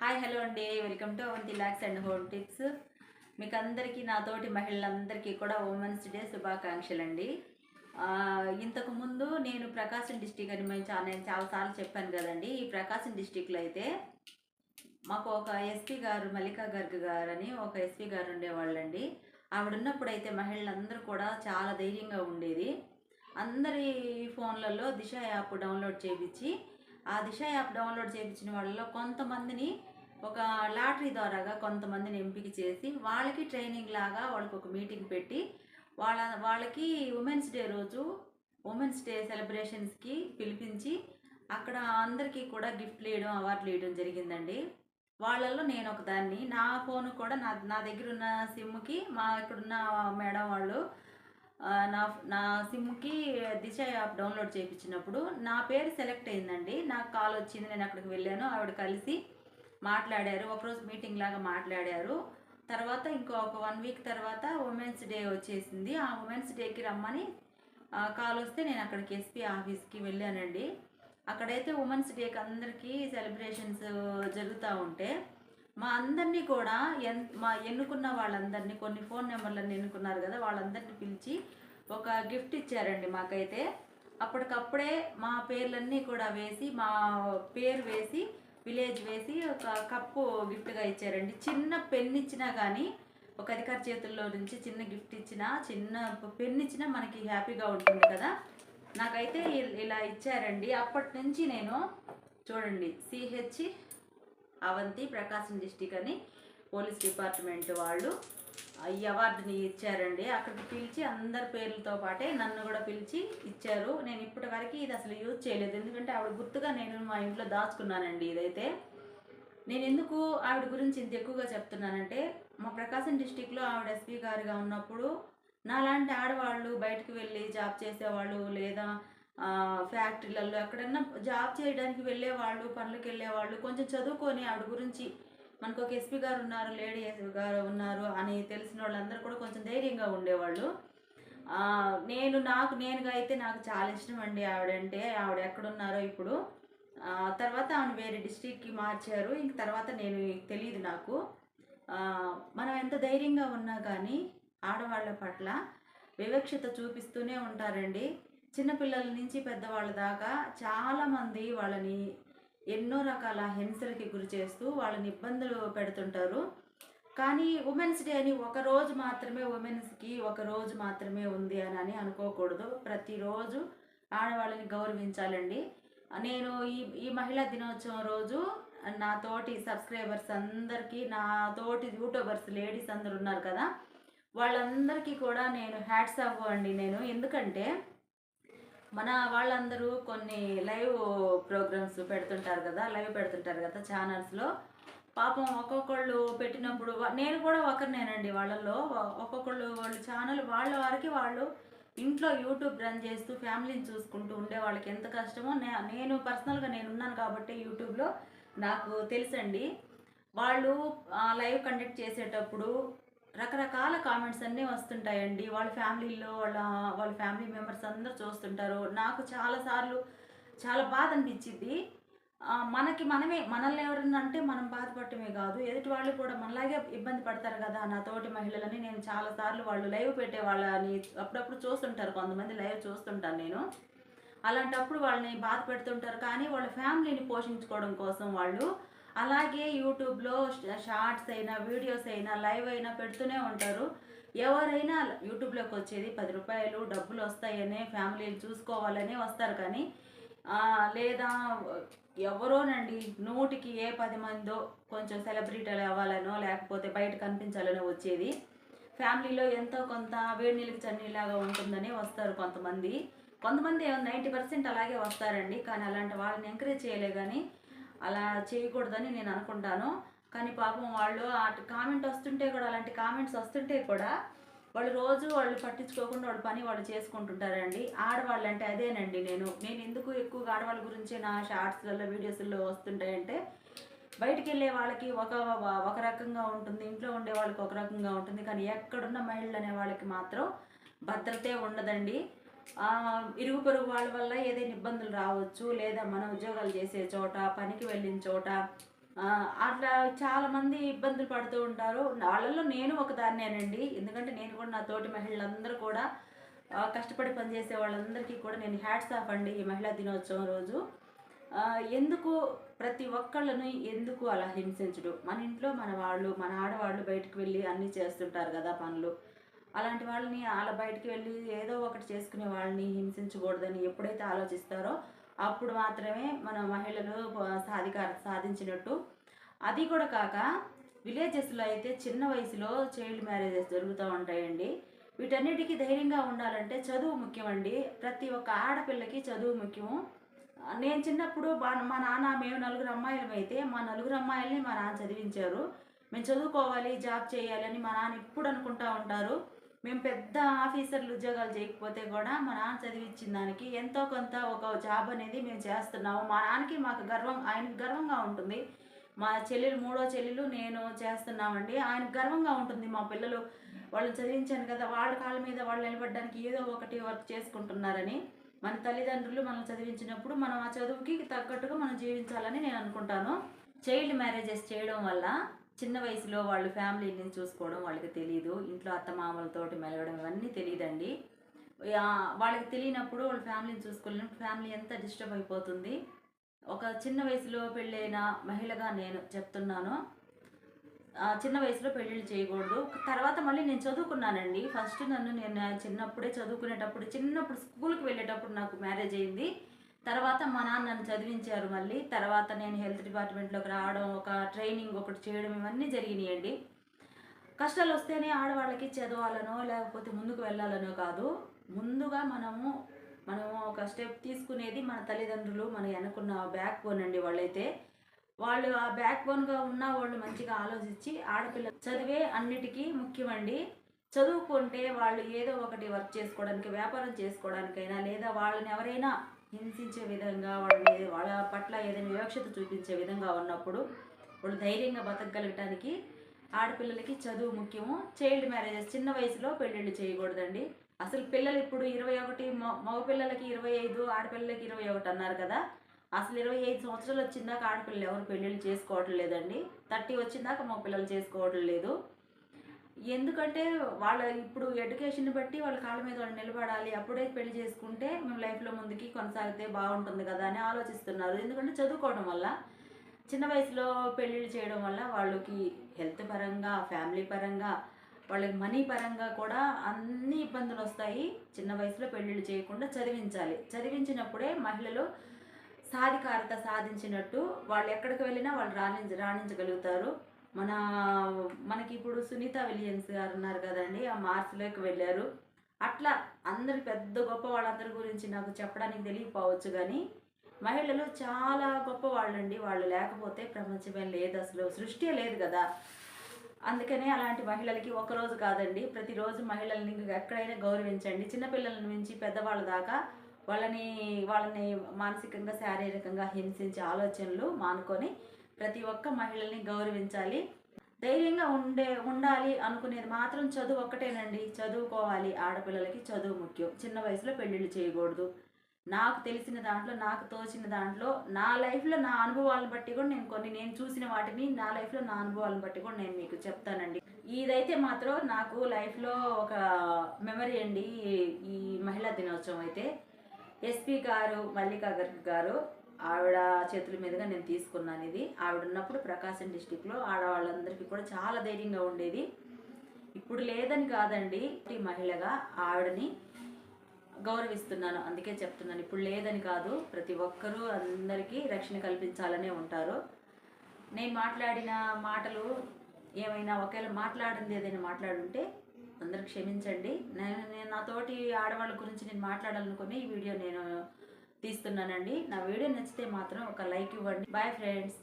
Hi hello అండి, welcome to Avanti locks and home tips. మీకు అందరికీ, నాతోటి మహిళలందరికీ కూడా ఉమెన్స్ డే శుభాకాంక్షలు అండి. ఇంతకుముందు నేను ప్రకాశం డిస్టిక్ అని నేను చాలాసార్లు చెప్పాను కదండి. ఈ ప్రకాశం డిస్టిక్లో అయితే మాకు ఒక ఎస్పీ గారు, మల్లికా గర్గ్ గారు అని ఒక ఎస్పీ గారు ఉండేవాళ్ళండి. ఆవిడ ఉన్నప్పుడు అయితే మహిళలందరూ కూడా చాలా ధైర్యంగా ఉండేది. అందరి ఫోన్లలో దిశ యాప్ డౌన్లోడ్ చేయించి, ఆ దిశ యాప్ డౌన్లోడ్ చేయించిన వాళ్ళలో కొంతమందిని ఒక లాటరీ ద్వారాగా కొంతమందిని ఎంపిక చేసి వాళ్ళకి ట్రైనింగ్ లాగా వాళ్ళకి ఒక మీటింగ్ పెట్టి వాళ్ళకి ఉమెన్స్ డే రోజు ఉమెన్స్ డే సెలబ్రేషన్స్కి పిలిపించి అక్కడ అందరికీ కూడా గిఫ్ట్లు ఇవ్వడం, అవార్డులు ఇవ్వడం జరిగిందండి. వాళ్ళల్లో నేను ఒక దాన్ని. నా ఫోన్ కూడా నా దగ్గర ఉన్న సిమ్కి మా ఇక్కడున్న మేడం వాళ్ళు నా నా సిమ్కి దిశ యాప్ డౌన్లోడ్ చేయించినప్పుడు నా పేరు సెలెక్ట్ అయిందండి. నాకు కాల్ వచ్చింది, నేను అక్కడికి వెళ్ళాను. ఆవిడ కలిసి మాట్లాడారు, ఒకరోజు మీటింగ్ లాగా మాట్లాడారు. తర్వాత ఒక 1 వీక్ తర్వాత ఉమెన్స్ డే వచ్చేసింది. ఆ ఉమెన్స్ డేకి రమ్మని కాల్ వస్తే నేను అక్కడికి ఎస్పీ ఆఫీస్కి వెళ్ళానండి. అక్కడైతే ఉమెన్స్ డేకి అందరికీ సెలబ్రేషన్స్ జరుగుతూ ఉంటే మా అందరినీ కూడా మా ఎన్నుకున్న వాళ్ళందరినీ, కొన్ని ఫోన్ నెంబర్లను ఎన్నుకున్నారు కదా, వాళ్ళందరినీ పిలిచి ఒక గిఫ్ట్ ఇచ్చారండి మాకైతే. అప్పటికప్పుడే మా పేర్లన్నీ కూడా వేసి, మా పేరు వేసి, విలేజ్ వేసి ఒక కప్పు గిఫ్ట్గా ఇచ్చారండి. చిన్న పెన్ ఇచ్చినా కానీ, ఒక అధికారి చేతుల్లో నుంచి చిన్న గిఫ్ట్ ఇచ్చినా, చిన్న పెన్ ఇచ్చినా మనకి హ్యాపీగా ఉంటుంది కదా. నాకైతే ఇలా ఇచ్చారండి. అప్పటి నుంచి నేను చూడండి, సిహెచ్ అవంతి ప్రకాశం డిస్టిక్ అని పోలీస్ డిపార్ట్మెంట్ వాళ్ళు ఈ అవార్డుని ఇచ్చారండి. అక్కడికి పిలిచి అందరి పేర్లతో పాటే నన్ను కూడా పిలిచి ఇచ్చారు. నేను ఇప్పటి వరకు ఇది అసలు యూజ్ చేయలేదు, ఎందుకంటే ఆవిడ గుర్తుగా నేను మా ఇంట్లో దాచుకున్నానండి. ఇదైతే నేను ఎందుకు ఆవిడ గురించి ఇంత ఎక్కువగా చెప్తున్నానంటే, మా ప్రకాశం డిస్టిక్లో ఆవిడ ఎస్పీ గారుగా ఉన్నప్పుడు నాలాంటి ఆడవాళ్ళు బయటకు వెళ్ళి జాబ్ చేసేవాళ్ళు, లేదా ఫ్యాక్టరీలలో ఎక్కడన్నా జాబ్ చేయడానికి వెళ్ళేవాళ్ళు, పనులకు వెళ్ళేవాళ్ళు, కొంచెం చదువుకొని ఆవిడ గురించి మనకు ఒక ఎస్పీ గారు ఉన్నారు, లేడీ ఎస్పీ గారు ఉన్నారు అని తెలిసిన వాళ్ళందరూ కూడా కొంచెం ధైర్యంగా ఉండేవాళ్ళు. నేనుగా అయితే నాకు చాలా ఇష్టం అండి ఆవిడంటే. ఆవిడ ఎక్కడున్నారో ఇప్పుడు. తర్వాత ఆమెను వేరే డిస్ట్రిక్ట్కి మార్చారు. ఇంక తర్వాత నేను తెలియదు నాకు. మనం ఎంత ధైర్యంగా ఉన్నా కానీ ఆడవాళ్ళ పట్ల వివక్షత చూపిస్తూనే ఉంటారండి. చిన్నపిల్లల నుంచి పెద్దవాళ్ళ దాకా చాలామంది వాళ్ళని ఎన్నో రకాల హింసలకి గురి చేస్తూ వాళ్ళని ఇబ్బందులు పెడుతుంటారు. కానీ ఉమెన్స్ డే అని ఒకరోజు మాత్రమే, ఉమెన్స్కి ఒకరోజు మాత్రమే ఉంది అని అనుకోకూడదు. ప్రతిరోజు ఆడవాళ్ళని గౌరవించాలండి. నేను ఈ మహిళా దినోత్సవం రోజు నా తోటి సబ్స్క్రైబర్స్ అందరికీ, నా తోటి యూట్యూబర్స్ లేడీస్ అందరు ఉన్నారు కదా, వాళ్ళందరికీ కూడా నేను హ్యాట్స్ ఆఫ్ అండి. ఎందుకంటే మన వాళ్ళందరూ కొన్ని లైవ్ ప్రోగ్రామ్స్ పెడుతుంటారు కదా ఛానల్స్లో. పాపం ఒక్కొక్కళ్ళు పెట్టినప్పుడు నేను కూడా ఒకరినేనండి వాళ్ళల్లో. ఒక్కొక్కళ్ళు వాళ్ళ ఛానల్ వాళ్ళ వారికి వాళ్ళు ఇంట్లో యూట్యూబ్ రన్ చేస్తూ ఫ్యామిలీని చూసుకుంటూ ఉండే వాళ్ళకి ఎంత కష్టమో నేను పర్సనల్గా ఉన్నాను కాబట్టి యూట్యూబ్లో నాకు తెలుసండి. వాళ్ళు లైవ్ కండక్ట్ చేసేటప్పుడు రకరకాల కామెంట్స్ అన్నీ వస్తుంటాయండి. వాళ్ళ ఫ్యామిలీలో వాళ్ళ ఫ్యామిలీ మెంబర్స్ అందరూ చూస్తుంటారు. నాకు చాలాసార్లు చాలా బాధ అనిపించింది. మనల్ని ఎవరన్నా అంటే మనం బాధపడటమే కాదు, ఎదుటి వాళ్ళు కూడా మనలాగే ఇబ్బంది పడతారు కదా. నా తోటి మహిళలని నేను చాలాసార్లు వాళ్ళు లైవ్ పెట్టే వాళ్ళని అప్పుడప్పుడు చూస్తుంటారు, కొంతమంది లైవ్ చూస్తుంటాను నేను. అలాంటప్పుడు వాళ్ళని బాధ పెడుతుంటారు. కానీ వాళ్ళ ఫ్యామిలీని పోషించుకోవడం కోసం వాళ్ళు అలాగే యూట్యూబ్లో షార్ట్స్ అయినా, వీడియోస్ అయినా, లైవ్ అయినా పెడుతూనే ఉంటారు. ఎవరైనా యూట్యూబ్లోకి వచ్చేది 10 రూపాయలు డబ్బులు వస్తాయనే, ఫ్యామిలీని చూసుకోవాలనే వస్తారు. కానీ లేదా ఎవరోనండి, 100కి ఏ 10 మందో కొంచెం సెలబ్రిటీలు అవ్వాలనో లేకపోతే బయట కనిపించాలనో వచ్చేది. ఫ్యామిలీలో ఎంతో కొంత వేడి నీళ్ళకి చన్నీలాగా ఉంటుందని వస్తారు కొంతమంది. 90% అలాగే వస్తారండి. కానీ అలాంటి వాళ్ళని ఎంకరేజ్ చేయలే, కానీ అలా చేయకూడదని నేను అనుకుంటాను. కానీ పాపం వాళ్ళు కామెంట్ వస్తుంటే కూడా, అలాంటి కామెంట్స్ వస్తుంటే కూడా వాళ్ళు పట్టించుకోకుండా వాళ్ళ పని వాళ్ళు చేసుకుంటుంటారండి. ఆడవాళ్ళు అంటే అదేనండి. నేను ఎందుకు ఎక్కువగా ఆడవాళ్ళ గురించే నా షార్ట్స్లలో, వీడియోస్లో వస్తుంటాయంటే, బయటికి వెళ్ళే వాళ్ళకి ఒక రకంగా ఉంటుంది, ఇంట్లో ఉండే వాళ్ళకి ఒక రకంగా ఉంటుంది. కానీ ఎక్కడున్న మహిళలు అనే వాళ్ళకి మాత్రం భద్రతే ఉండదండి. ఇరుగు పొరుగు వాళ్ళ వల్ల ఏదైనా ఇబ్బందులు రావచ్చు, లేదా మనం ఉద్యోగాలు చేసే చోట, పనికి వెళ్ళిన చోట అట్లా చాలామంది ఇబ్బందులు పడుతూ ఉంటారు. వాళ్ళలో నేను ఒకదాన్నేనండి. ఎందుకంటే నేను కూడా నా తోటి మహిళలందరూ కూడా కష్టపడి పనిచేసే వాళ్ళందరికీ కూడా నేను హ్యాట్స్ ఆఫ్ అండి ఈ మహిళా దినోత్సవం రోజు. ఎందుకు ప్రతి ఒక్కళ్ళని ఎందుకు అలా హింసించడు? మన ఇంట్లో మన వాళ్ళు, మన ఆడవాళ్ళు బయటకు వెళ్ళి అన్నీ చేస్తుంటారు కదా పనులు. అలాంటి వాళ్ళని అలా బయటికి వెళ్ళి ఏదో ఒకటి చేసుకునే వాళ్ళని హింసించకూడదని ఎప్పుడైతే ఆలోచిస్తారో అప్పుడు మాత్రమే మన మహిళలు సాధికారత సాధించినట్టు. అది కూడా కాక విలేజెస్లో అయితే చిన్న వయసులో చైల్డ్ మ్యారేజెస్ జరుగుతూ ఉంటాయండి. వీటన్నిటికీ ధైర్యంగా ఉండాలంటే చదువు ముఖ్యమండి. ప్రతి ఒక్క ఆడపిల్లకి చదువు ముఖ్యము. నేను చిన్నప్పుడు మా నాన్న మేము నలుగురు అమ్మాయిలమైతే మా నలుగురు అమ్మాయిల్ని మా నాన్న చదివించారు. మేము చదువుకోవాలి, జాబ్ చేయాలి అని మా నాన్న ఎప్పుడు అనుకుంటా ఉంటారు. మేము పెద్ద ఆఫీసర్లు ఉద్యోగాలు చేయకపోతే కూడా మా నాన్న చదివించిన దానికి ఎంతో కొంత ఒక జాబ్ అనేది మేము చేస్తున్నాము. మా నాన్నకి మాకు గర్వం, ఆయనకి గర్వంగా ఉంటుంది. మా చెల్లెలు, మూడో చెల్లెలు, నేను చేస్తున్నామండి. ఆయనకు గర్వంగా ఉంటుంది. మా పిల్లలు వాళ్ళని చదివించాను కదా, వాళ్ళ కాళ్ళ మీద వాళ్ళు నిలబడడానికి ఏదో ఒకటి వర్క్ చేసుకుంటున్నారని. మన తల్లిదండ్రులు మనం చదివించినప్పుడు మనం ఆ చదువుకి తగ్గట్టుగా మనం జీవించాలని నేను అనుకుంటాను. చైల్డ్ మ్యారేజెస్ చేయడం వల్ల చిన్న వయసులో వాళ్ళు ఫ్యామిలీని చూసుకోవడం వాళ్ళకి తెలియదు. ఇంట్లో అత్తమామలతోటి మెలగడం ఇవన్నీ తెలియదండి. వాళ్ళకి తెలియనప్పుడు వాళ్ళ ఫ్యామిలీని చూసుకోలేనప్పుడు ఫ్యామిలీ ఎంత డిస్టర్బ్ అయిపోతుంది. ఒక చిన్న వయసులో పెళ్ళైన మహిళగా నేను చెప్తున్నాను, చిన్న వయసులో పెళ్ళిళ్ళు చేయకూడదు. తర్వాత మళ్ళీ నేను చదువుకున్నానండి. ఫస్ట్ నేను చిన్నప్పుడే చదువుకునేటప్పుడు, చిన్నప్పుడు స్కూల్కి వెళ్ళేటప్పుడు నాకు మ్యారేజ్ అయింది. తర్వాత మా నాన్న నన్ను చదివించారు. మళ్ళీ తర్వాత నేను హెల్త్ డిపార్ట్మెంట్లోకి రావడం, ఒక ట్రైనింగ్ ఒకటి చేయడం, ఇవన్నీ జరిగినాయండి. కష్టాలు వస్తేనే ఆడవాళ్ళకి చదవాలనో లేకపోతే ముందుకు వెళ్ళాలనో కాదు. ముందుగా మనము ఒక స్టెప్ తీసుకునేది మన తల్లిదండ్రులు, మన వెనకున్న బ్యాక్ బోన్ అండి. వాళ్ళు ఆ బ్యాక్ బోన్గా ఉన్న వాళ్ళు మంచిగా ఆలోచించి ఆడపిల్ల చదివే అన్నిటికీ ముఖ్యమండి. చదువుకుంటే వాళ్ళు ఏదో ఒకటి వర్క్ చేసుకోవడానికి, వ్యాపారం చేసుకోవడానికైనా, లేదా వాళ్ళని ఎవరైనా హింసించే విధంగా వాళ్ళ పట్ల ఏదైనా వివక్షత చూపించే విధంగా ఉన్నప్పుడు వాళ్ళు ధైర్యంగా బతకగలగటానికి ఆడపిల్లలకి చదువు ముఖ్యము. చైల్డ్ మ్యారేజెస్ చిన్న వయసులో పెళ్ళిళ్ళు చేయకూడదండి. అసలు పిల్లలు ఇప్పుడు 21, మగపిల్లలకి 25, ఆడపిల్లలకి 21 అన్నారు కదా. అసలు 25 సంవత్సరాలు వచ్చిందాక ఆడపిల్లలు ఎవరు పెళ్ళిళ్ళు చేసుకోవటం లేదండి. 30 వచ్చిందాక మగపిల్లలు చేసుకోవటం లేదు. ఎందుకంటే వాళ్ళ ఇప్పుడు ఎడ్యుకేషన్ బట్టి వాళ్ళ కాళ్ళ మీద వాళ్ళు నిలబడాలి, అప్పుడే పెళ్లి చేసుకుంటే మేము లైఫ్లో ముందుకి కొనసాగితే బాగుంటుంది కదా అని ఆలోచిస్తున్నారు. ఎందుకంటే చదువుకోవడం వల్ల, చిన్న వయసులో పెళ్ళిళ్ళు చేయడం వల్ల వాళ్ళకి హెల్త్ పరంగా, ఫ్యామిలీ పరంగా, వాళ్ళకి మనీ పరంగా కూడా అన్ని ఇబ్బందులు వస్తాయి. చిన్న వయసులో పెళ్ళిళ్ళు చేయకుండా చదివించాలి. చదివించినప్పుడే మహిళలు సాధికారత సాధించినట్టు. వాళ్ళు ఎక్కడికి వెళ్ళినా వాళ్ళు రాణించగలుగుతారు. మనకి ఇప్పుడు సునీత విలియమ్స్ గారు ఉన్నారు కదండి, ఆ మార్స్లోకి వెళ్ళారు. అట్లా అందరి పెద్ద గొప్ప వాళ్ళందరి గురించి నాకు చెప్పడానికి తెలియకపోవచ్చు, కానీ మహిళలు చాలా గొప్ప వాళ్ళండి. వాళ్ళు లేకపోతే ప్రపంచమే లేదు, అసలు సృష్టి లేదు కదా. అందుకనే అలాంటి మహిళలకి ఒకరోజు కాదండి, ప్రతిరోజు మహిళల్ని ఎక్కడైనా గౌరవించండి. చిన్నపిల్లల నుంచి పెద్దవాళ్ళ దాకా వాళ్ళని మానసికంగా, శారీరకంగా హింసించే ఆలోచనలు మానుకొని ప్రతి ఒక్క మహిళల్ని గౌరవించాలి. ధైర్యంగా ఉండాలి అనుకునేది మాత్రం చదువు ఒక్కటేనండి. చదువుకోవాలి. ఆడపిల్లలకి చదువు ముఖ్యం. చిన్న వయసులో పెళ్ళిళ్ళు చేయకూడదు. నాకు తెలిసిన దాంట్లో, నాకు తోచిన దాంట్లో, నా లైఫ్లో నా అనుభవాలను బట్టి కూడా నేను చూసిన వాటిని నా లైఫ్లో నా అనుభవాలను బట్టి కూడా నేను మీకు చెప్తానండి. ఇదైతే మాత్రం నాకు లైఫ్లో ఒక మెమరీ అండి. ఈ మహిళా దినోత్సవం అయితే ఎస్పీ గారు, మల్లికా గారు, ఆవిడ చేతుల మీదుగా నేను తీసుకున్నాను ఇది. ఆవిడ ఉన్నప్పుడు ప్రకాశం డిస్టిక్లో ఆడవాళ్ళందరికీ కూడా చాలా ధైర్యంగా ఉండేది. ఇప్పుడు లేదని కాదండి, మహిళగా ఆవిడని గౌరవిస్తున్నాను, అందుకే చెప్తున్నాను. ఇప్పుడు లేదని కాదు, ప్రతి ఒక్కరూ అందరికీ రక్షణ కల్పించాలనే ఉంటారు. నేను మాట్లాడిన మాటలు ఏమైనా ఒకవేళ మాట్లాడింది ఏదైనా మాట్లాడుంటే అందరికి క్షమించండి. నేను నాతోటి ఆడవాళ్ళ గురించి నేను మాట్లాడాలనుకుని ఈ వీడియో నేను తీస్తున్నానండి. నా వీడియో నచ్చితే మాత్రం ఒక లైక్ ఇవ్వండి. Bye friends.